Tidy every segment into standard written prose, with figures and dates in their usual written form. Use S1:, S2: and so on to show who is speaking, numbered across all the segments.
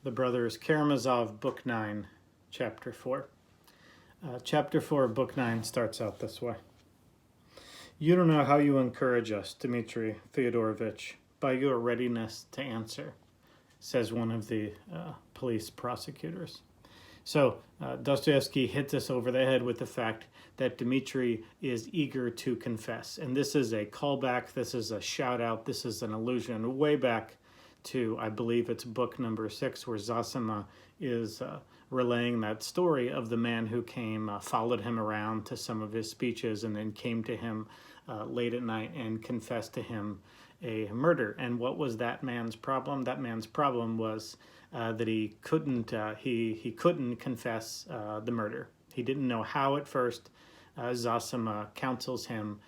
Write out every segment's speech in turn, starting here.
S1: the brothers Karamazov, Book 9, Chapter 4. Chapter 4, Book 9 starts out this way. You don't know how you encourage us, Dmitry Fyodorovich, by your readiness to answer, says one of the police prosecutors. So Dostoevsky hits us over the head with the fact that Dmitry is eager to confess. And this is a callback, this is a shout out, this is an allusion way back to, I believe it's book number 6, where Zosima is relaying that story of the man who came, followed him around to some of his speeches, and then came to him late at night and confessed to him a murder. And what was that man's problem? That man's problem was that he couldn't confess the murder. He didn't know how at first. Zosima counsels him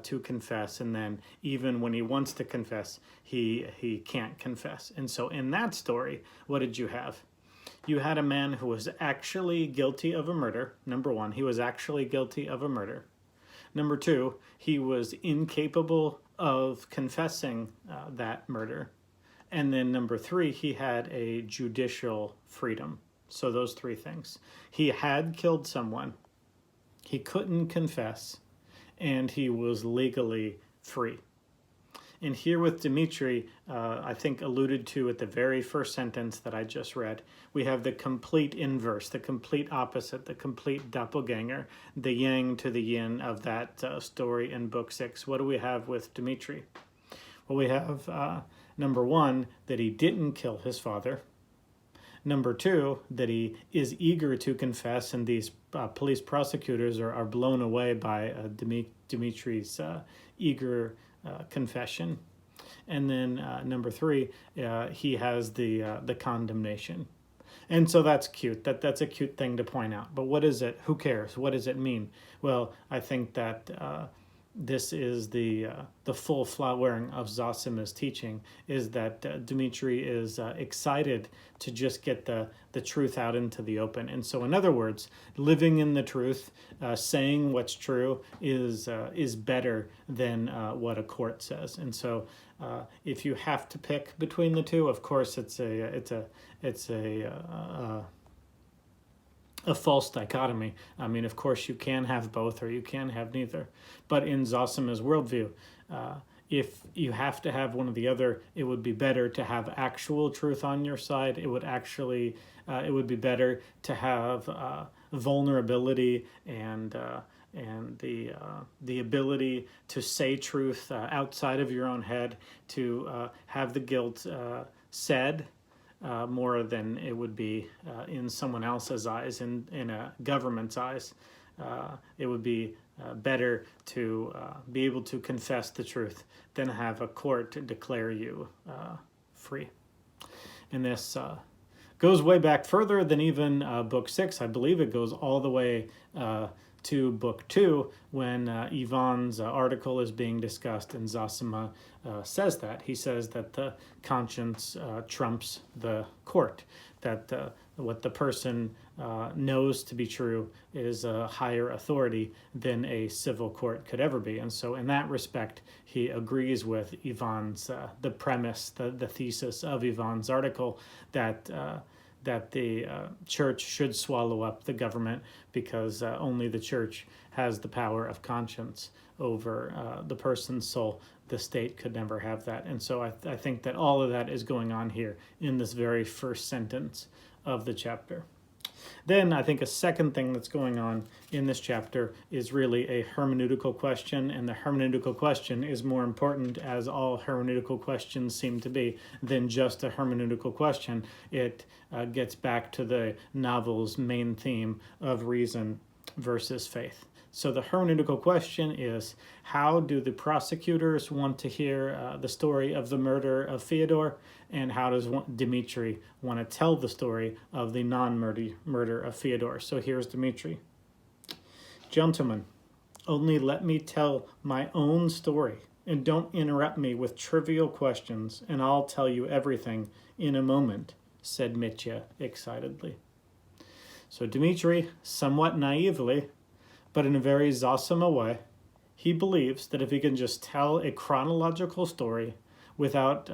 S1: to confess, and then even when he wants to confess, he can't confess. And so in that story, what did you have? You had a man who was actually guilty of a murder. Number one, he was actually guilty of a murder. Number two, he was incapable of confessing that murder. And then number three, he had a judicial freedom. So those three things. He had killed someone. He couldn't confess, and he was legally free. And here with Dmitry, I think alluded to at the very first sentence that I just read, we have the complete inverse, the complete opposite, the complete doppelganger, the yang to the yin of that story in Book 6. What do we have with Dmitry? Well, we have, number one, that he didn't kill his father. Number two, that he is eager to confess, and these police prosecutors are blown away by Dmitry's eager confession. And then number three, he has the condemnation. And so that's cute. That's a cute thing to point out. But what is it? Who cares? What does it mean? Well, I think that this is the full flowering of Zosima's teaching, is that Dmitry is excited to just get the truth out into the open. And so, in other words, living in the truth, saying what's true is better than what a court says. And so, if you have to pick between the two, of course, it's a false dichotomy. I mean, of course, you can have both or you can have neither. But in Zosima's worldview, if you have to have one or the other, it would be better to have actual truth on your side. It would be better to have vulnerability and the ability to say truth outside of your own head, to have the guilt said, more than it would be in someone else's eyes, in a government's eyes. It would be better to be able to confess the truth than have a court declare you free. And this goes way back further than even Book 6. I believe it goes all the way to Book 2, when Ivan's article is being discussed, and Zosima says that. He says that the conscience trumps the court, that what the person knows to be true is a higher authority than a civil court could ever be. And so in that respect, he agrees with Ivan's, the premise, the thesis of Ivan's article, that the church should swallow up the government, because only the church has the power of conscience over the person's soul. The state could never have that. And so I think that all of that is going on here in this very first sentence of the chapter. Then I think a second thing that's going on in this chapter is really a hermeneutical question, and the hermeneutical question is more important, as all hermeneutical questions seem to be, than just a hermeneutical question. It gets back to the novel's main theme of reason versus faith. So the hermeneutical question is, how do the prosecutors want to hear the story of the murder of Fyodor, and how does Dmitry want to tell the story of the non-murder of Fyodor? So here's Dmitry. Gentlemen, only let me tell my own story, and don't interrupt me with trivial questions, and I'll tell you everything in a moment, said Mitya excitedly. So Dmitry, somewhat naively, but in a very Zosima way, he believes that if he can just tell a chronological story without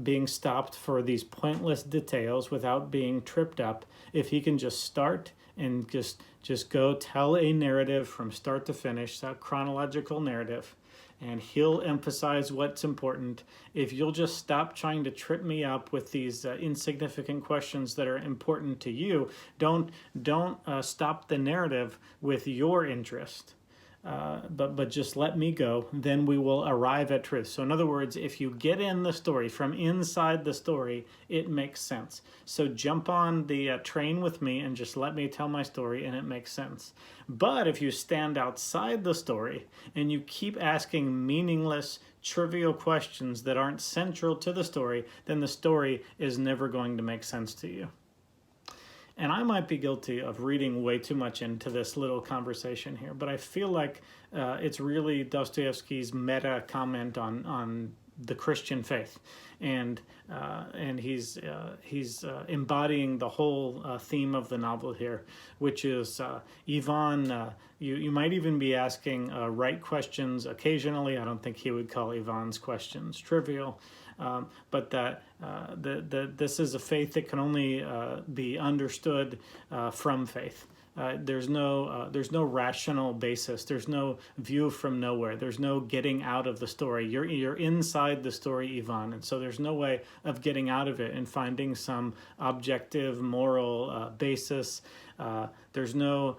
S1: being stopped for these pointless details without being tripped up, if he can just start and just go tell a narrative from start to finish, that chronological narrative, and he'll emphasize what's important. If you'll just stop trying to trip me up with these insignificant questions that are important to you, don't stop the narrative with your interest. But just let me go, then we will arrive at truth. So in other words, if you get in the story, from inside the story, it makes sense. So jump on the train with me and just let me tell my story, and it makes sense. But if you stand outside the story and you keep asking meaningless, trivial questions that aren't central to the story, then the story is never going to make sense to you. And I might be guilty of reading way too much into this little conversation here, but I feel like it's really Dostoevsky's meta comment on the Christian faith, and he's embodying the whole theme of the novel here, which is Ivan. You might even be asking right questions occasionally. I don't think he would call Ivan's questions trivial. But that this is a faith that can only be understood from faith. There's no rational basis. There's no view from nowhere. There's no getting out of the story. You're inside the story, Ivan, and so there's no way of getting out of it and finding some objective moral basis. There's no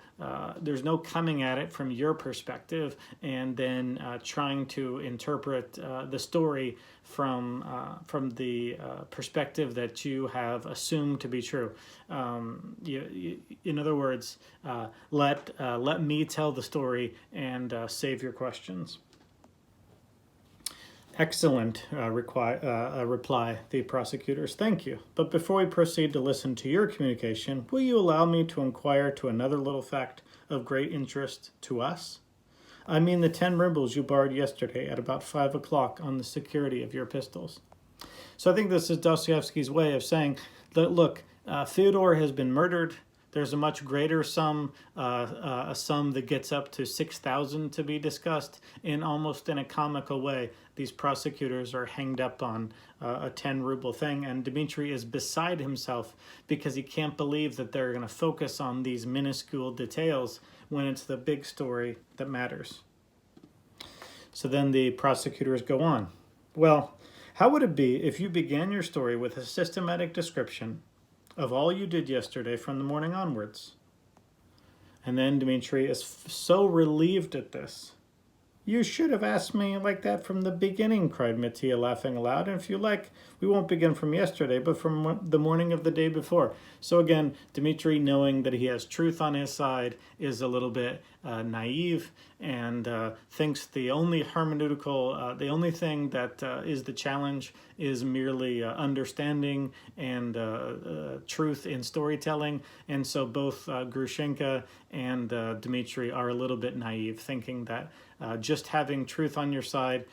S1: coming at it from your perspective and then trying to interpret the story from the perspective that you have assumed to be true. In other words, let me tell the story and save your questions. Excellent reply, the prosecutors. Thank you. But before we proceed to listen to your communication, will you allow me to inquire to another little fact of great interest to us? I mean the 10 rubles you borrowed yesterday at about 5 o'clock on the security of your pistols. So I think this is Dostoevsky's way of saying that, look, Fyodor has been murdered. There's a much greater sum, a sum that gets up to 6,000 to be discussed, in almost in a comical way. These prosecutors are hanged up on a 10 ruble thing, and Dmitri is beside himself because he can't believe that they're going to focus on these minuscule details when it's the big story that matters. So then the prosecutors go on. Well, how would it be if you began your story with a systematic description of all you did yesterday from the morning onwards? And then Dmitri is so relieved at this. You should have asked me like that from the beginning, cried Mitya, laughing aloud. And if you like, we won't begin from yesterday, but from the morning of the day before. So again, Dmitri, knowing that he has truth on his side, is a little bit naive and thinks the only hermeneutical, the only thing that is the challenge is merely understanding and truth in storytelling. And so both Grushenka and Dmitri are a little bit naive, thinking that just having truth on your side,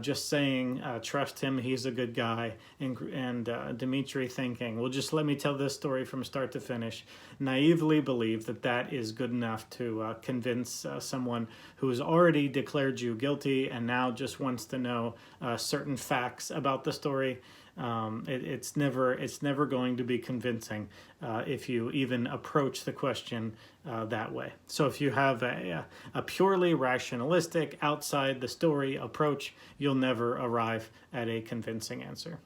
S1: just saying trust him, he's a good guy, and Dmitri thinking, well, just let me tell this story from start to finish, naively believe that that is good enough to convince someone who has already declared you guilty and now just wants to know certain facts about the story. It's never going to be convincing if you even approach the question that way. So if you have a purely rationalistic, outside the story approach, you'll never arrive at a convincing answer.